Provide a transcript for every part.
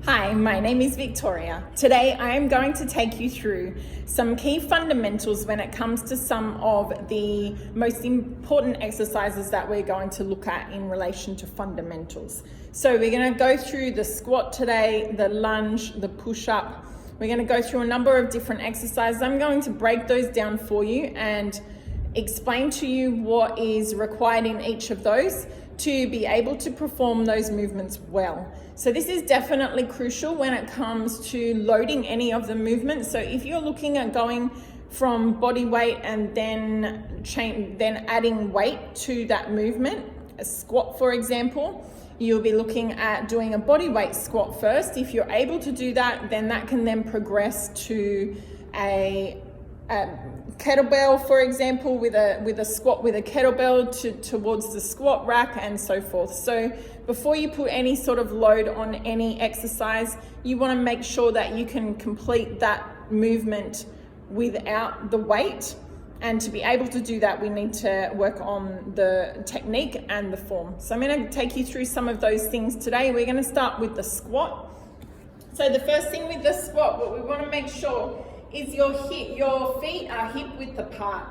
Hi, my name is Victoria. Today I am going to take you through some key fundamentals when it comes to some of the most important exercises that we're going to look at in relation to fundamentals. So we're going to go through the squat today, the lunge, the push-up. We're going to go through a number of different exercises. I'm going to break those down for you and explain to you what is required in each of those to be able to perform those movements well. So this is definitely crucial when it comes to loading any of the movements. So if you're looking at going from body weight and then adding weight to that movement, a squat for example, you'll be looking at doing a body weight squat first. If you're able to do that, then that can then progress to a kettlebell, for example, with a squat with a kettlebell towards the squat rack and so forth. So before you put any sort of load on any exercise, you want to make sure that you can complete that movement without the weight. And to be able to do that, we need to work on the technique and the form. So I'm going to take you through some of those things today. We're going to start with the squat. So the first thing with the squat, what we want to make sure is your feet are hip width apart.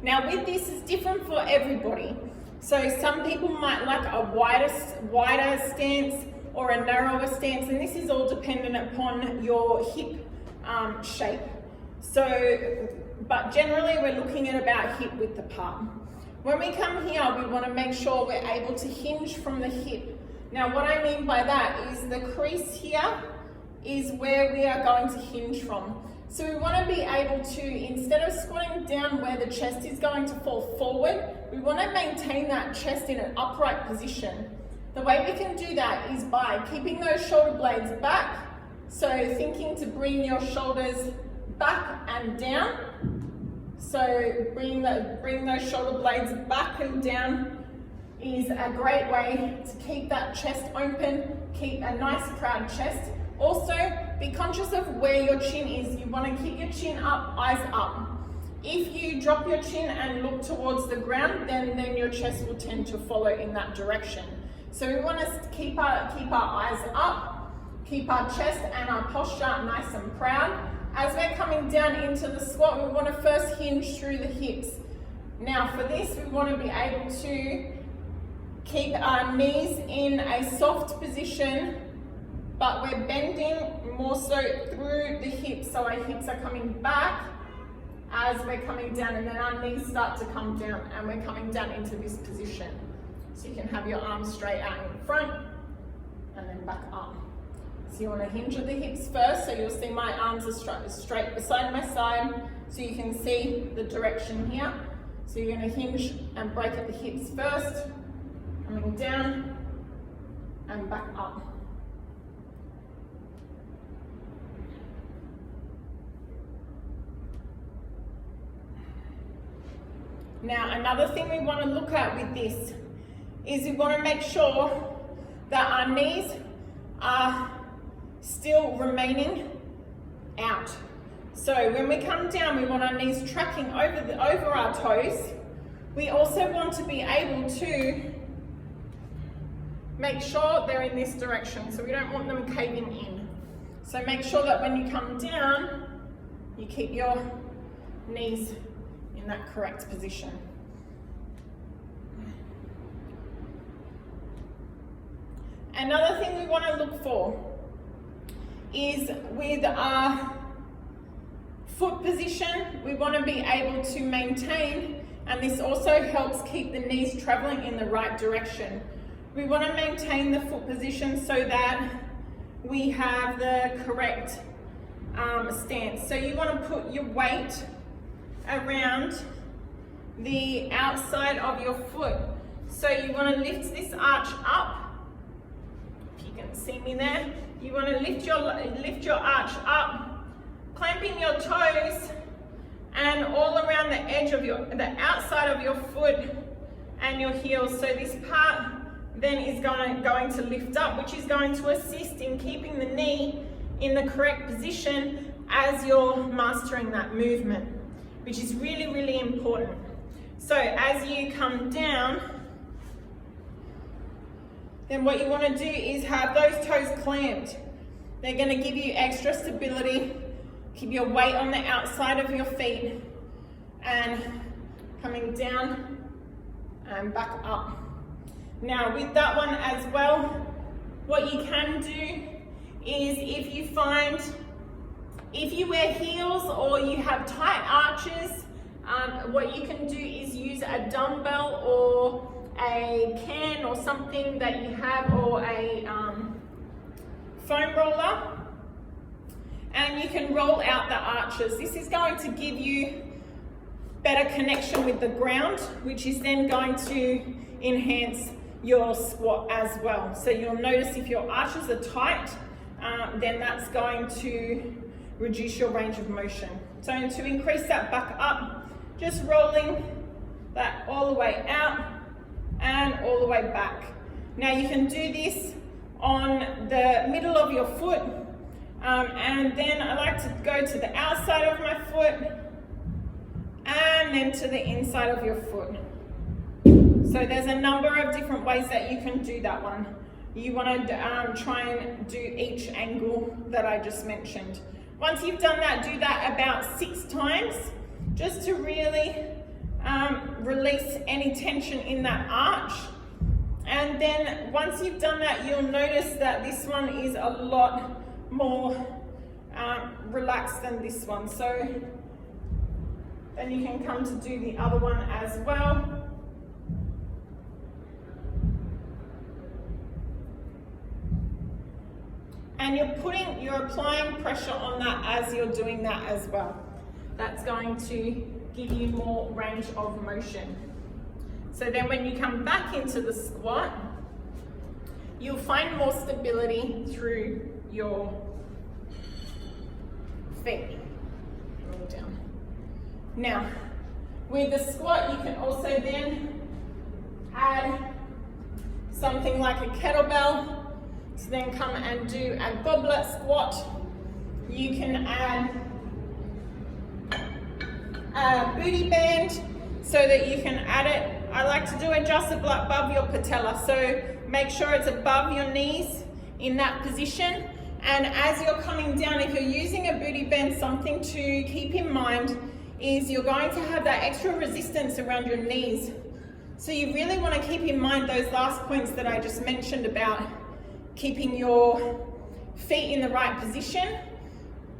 Now with this, it's different for everybody. So some people might like a wider stance or a narrower stance, and this is all dependent upon your hip shape. So, but generally we're looking at about hip width apart. When we come here, we want to make sure we're able to hinge from the hip. Now what I mean by that is the crease here is where we are going to hinge from. So we want to be able to, instead of squatting down where the chest is going to fall forward, we want to maintain that chest in an upright position. The way we can do that is by keeping those shoulder blades back. So thinking to bring your shoulders back and down. So bring those shoulder blades back and down is a great way to keep that chest open, keep a nice proud chest. Also, be conscious of where your chin is. You want to keep your chin up, eyes up. If you drop your chin and look towards the ground, then your chest will tend to follow in that direction. So we want to keep our eyes up, keep our chest and our posture nice and proud. As we're coming down into the squat, we want to first hinge through the hips. Now for this, we want to be able to keep our knees in a soft position, but we're bending more so through the hips. So our hips are coming back as we're coming down, and then our knees start to come down and we're coming down into this position. So you can have your arms straight out in front and then back up. So you want to hinge at the hips first. So you'll see my arms are straight beside my side. So you can see the direction here. So you're going to hinge and break at the hips first, coming down and back up. Now, another thing we want to look at with this is we want to make sure that our knees are still remaining out. So when we come down, we want our knees tracking over our toes. We also want to be able to make sure they're in this direction, so we don't want them caving in. So make sure that when you come down, you keep your knees in that correct position. Another thing we want to look for is with our foot position, we want to be able to maintain, and this also helps keep the knees traveling in the right direction. We want to maintain the foot position so that we have the correct stance. So you want to put your weight around the outside of your foot. So you want to lift this arch up. If you can see me there, you want to lift your arch up, clamping your toes and all around the edge of the outside of your foot and your heels. So this part then is going to lift up, which is going to assist in keeping the knee in the correct position as you're mastering that movement, which is really, really important. So as you come down, then what you want to do is have those toes clamped. They're going to give you extra stability. Keep your weight on the outside of your feet and coming down and back up. Now with that one as well, what you can do is if you wear heels or you have tight arches, what you can do is use a dumbbell or a can or something that you have, or a foam roller, and you can roll out the arches. This is going to give you better connection with the ground, which is then going to enhance your squat as well. So you'll notice if your arches are tight, then that's going to reduce your range of motion. So to increase that back up, just rolling that all the way out and all the way back. Now you can do this on the middle of your foot, and then I like to go to the outside of my foot and then to the inside of your foot. So there's a number of different ways that you can do that one. You want to try and do each angle that I just mentioned. Once you've done that, do that about 6 times, just to really release any tension in that arch. And then once you've done that, you'll notice that this one is a lot more relaxed than this one. So then you can come to do the other one as well. And you're applying pressure on that as you're doing that as well. That's going to give you more range of motion. So then when you come back into the squat, you'll find more stability through your feet. Roll down. Now, with the squat, you can also then add something like a kettlebell. So then come and do a goblet squat. You can add a booty band so that you can add it. I like to do it just above your patella. So make sure it's above your knees in that position. And as you're coming down, if you're using a booty band, something to keep in mind is you're going to have that extra resistance around your knees. So you really want to keep in mind those last points that I just mentioned about keeping your feet in the right position,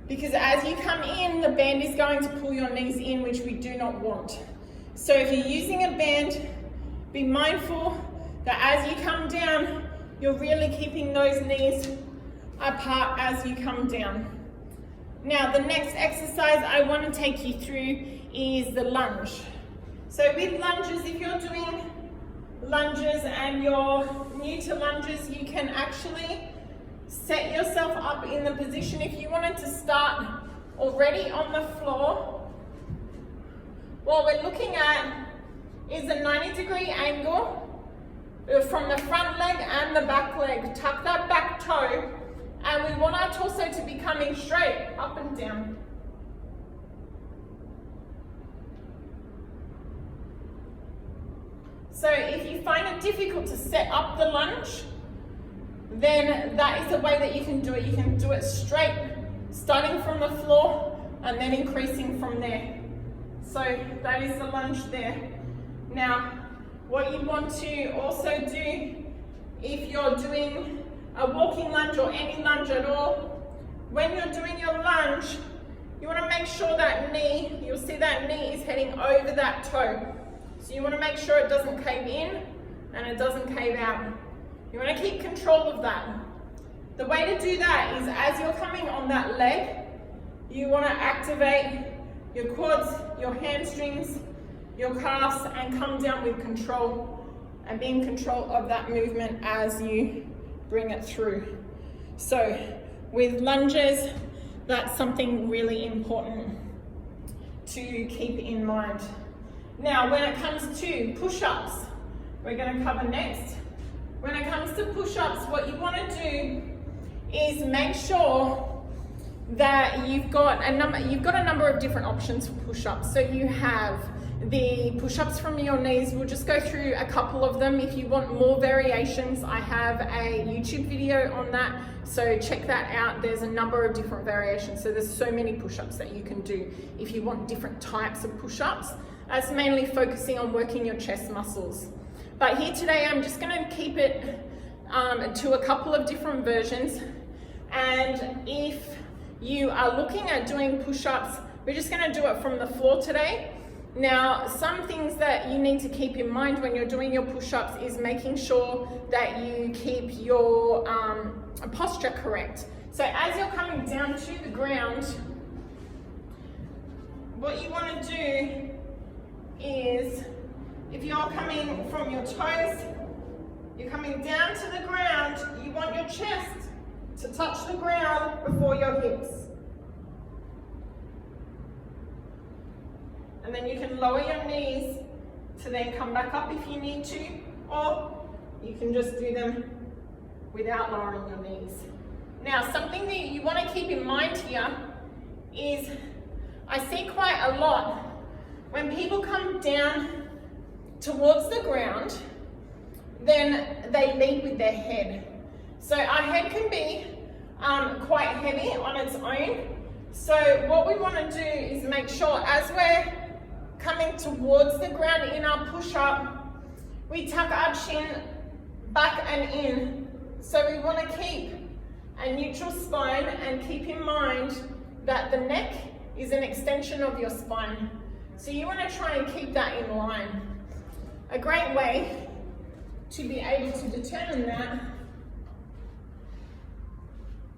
because as you come in, the band is going to pull your knees in, which we do not want. So if you're using a band, be mindful that as you come down, you're really keeping those knees apart as you come down. Now, the next exercise I want to take you through is the lunge. So with lunges, if you're doing lunges and you're new to lunges, you can actually set yourself up in the position. If you wanted to start already on the floor, what we're looking at is a 90-degree angle from the front leg and the back leg. Tuck that back toe, and we want our torso to be coming straight up and down. So if you find it difficult to set up the lunge, then that is a way that you can do it. You can do it straight, starting from the floor and then increasing from there. So that is the lunge there. Now, what you want to also do, if you're doing a walking lunge or any lunge at all, when you're doing your lunge, you want to make sure that knee, you'll see that knee is heading over that toe. So you want to make sure it doesn't cave in and it doesn't cave out. You want to keep control of that. The way to do that is as you're coming on that leg, you want to activate your quads, your hamstrings, your calves, and come down with control and be in control of that movement as you bring it through. So with lunges, that's something really important to keep in mind. Now, when it comes to push-ups, we're going to cover next. When it comes to push-ups, what you want to do is make sure that you've got a number of different options for push-ups. So you have the push-ups from your knees. We'll just go through a couple of them. If you want more variations, I have a YouTube video on that, so check that out. There's a number of different variations, so there's so many push-ups that you can do if you want different types of push-ups. That's mainly focusing on working your chest muscles. But here today, I'm just going to keep it to a couple of different versions. And if you are looking at doing push-ups, we're just going to do it from the floor today. Now, some things that you need to keep in mind when you're doing your push-ups is making sure that you keep your posture correct. So as you're coming down to the ground, what you want to do is, if you're coming from your toes, you're coming down to the ground, you want your chest to touch the ground before your hips. And then you can lower your knees to then come back up if you need to, or you can just do them without lowering your knees. Now, something that you want to keep in mind here is, I see quite a lot when people come down towards the ground, then they lead with their head. So our head can be quite heavy on its own. So what we want to do is make sure as we're coming towards the ground in our push-up, we tuck our chin back and in. So we want to keep a neutral spine and keep in mind that the neck is an extension of your spine. So you want to try and keep that in line. A great way to be able to determine that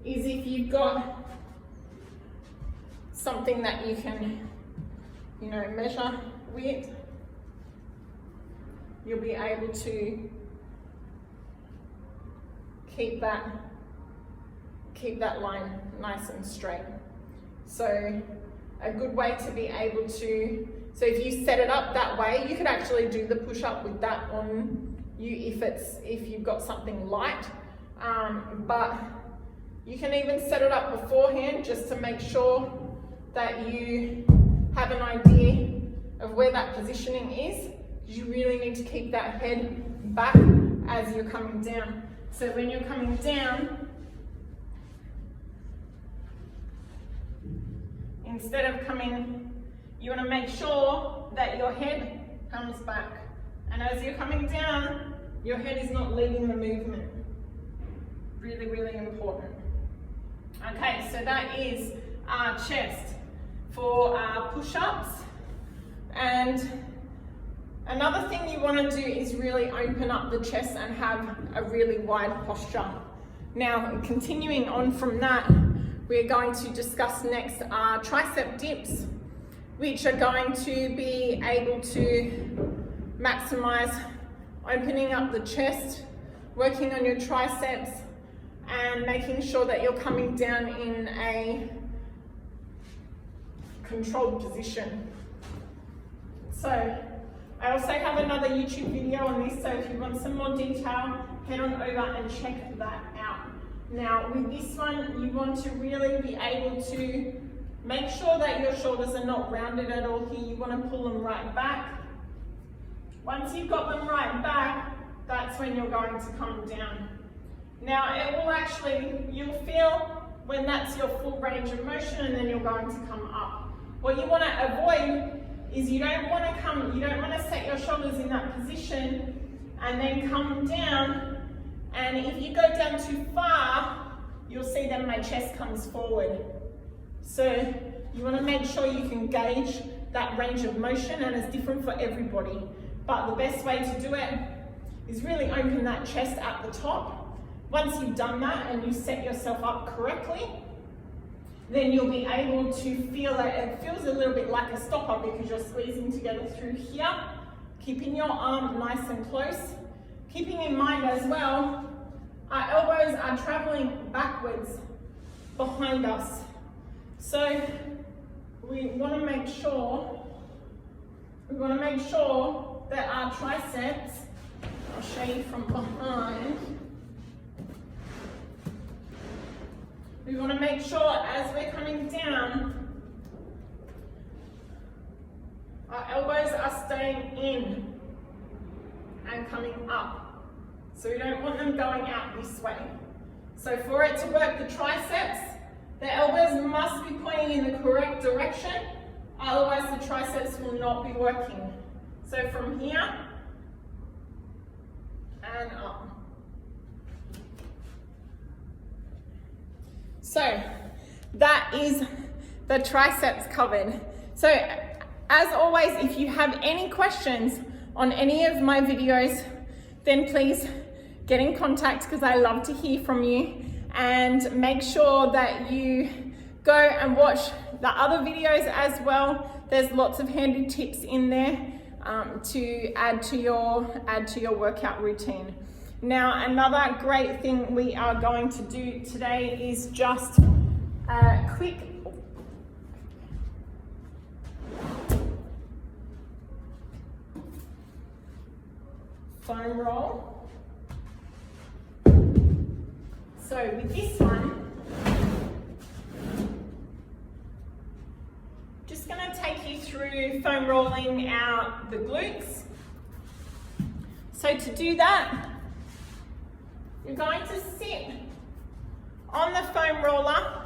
is if you've got something that you can, measure with, you'll be able to keep that line nice and straight. So a good way to be able to, so if you set it up that way, you could actually do the push-up with that on you if you've got something light, but you can even set it up beforehand just to make sure that you have an idea of where that positioning is. You really need to keep that head back as you're coming down. So when you're coming down, instead of coming, you want to make sure that your head comes back. And as you're coming down, your head is not leading the movement. Really, really important. Okay, so that is our chest for our push-ups. And another thing you want to do is really open up the chest and have a really wide posture. Now, continuing on from that, we're going to discuss next our tricep dips, which are going to be able to maximize opening up the chest, working on your triceps, and making sure that you're coming down in a controlled position. So I also have another YouTube video on this, so if you want some more detail, head on over and check that out. Now with this one, you want to really be able to make sure that your shoulders are not rounded at all here. You want to pull them right back. Once you've got them right back, that's when you're going to come down. Now it will actually, you'll feel when that's your full range of motion, and then you're going to come up. What you want to avoid is you don't want to set your shoulders in that position and then come down, and if you go down too far, you'll see that my chest comes forward. So you want to make sure you can gauge that range of motion, and it's different for everybody. But the best way to do it is really open that chest at the top. Once you've done that and you set yourself up correctly, then you'll be able to feel that it feels a little bit like a stopper because you're squeezing together through here, keeping your arm nice and close. Keeping in mind as well, our elbows are traveling backwards behind us. So we want to make sure that our triceps, I'll show you from behind. We want to make sure as we're coming down, our elbows are staying in and coming up. So we don't want them going out this way. So for it to work the triceps, the elbows must be pointing in the correct direction, otherwise the triceps will not be working. So from here and up. So that is the triceps covered. So as always, if you have any questions on any of my videos, then please get in contact because I love to hear from you, and make sure that you go and watch the other videos as well. There's lots of handy tips in there to add to your workout routine. Now, another great thing we are going to do today is just a quick foam roll. So with this one, just going to take you through foam rolling out the glutes. So to do that, you're going to sit on the foam roller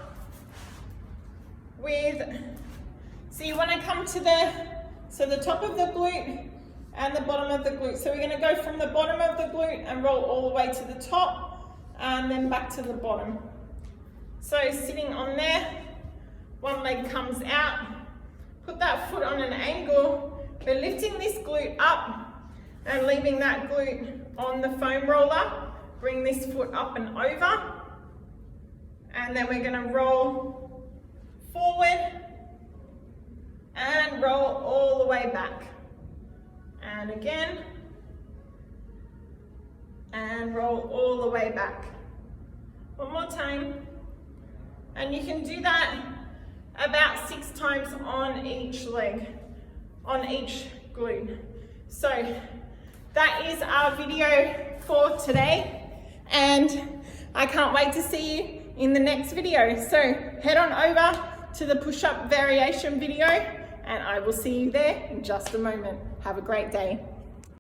so you want to come to the top of the glute and the bottom of the glute. So we're going to go from the bottom of the glute and roll all the way to the top and then back to the bottom. So sitting on there, one leg comes out, put that foot on an angle. We're lifting this glute up and leaving that glute on the foam roller. Bring this foot up and over, and then we're going to roll forward and roll all the way back, and again, and roll all the way back. One more time, and you can do that about 6 times on each leg, on each glute. So that is our video for today, and I can't wait to see you in the next video. So head on over to the push-up variation video, and I will see you there in just a moment. Have a great day.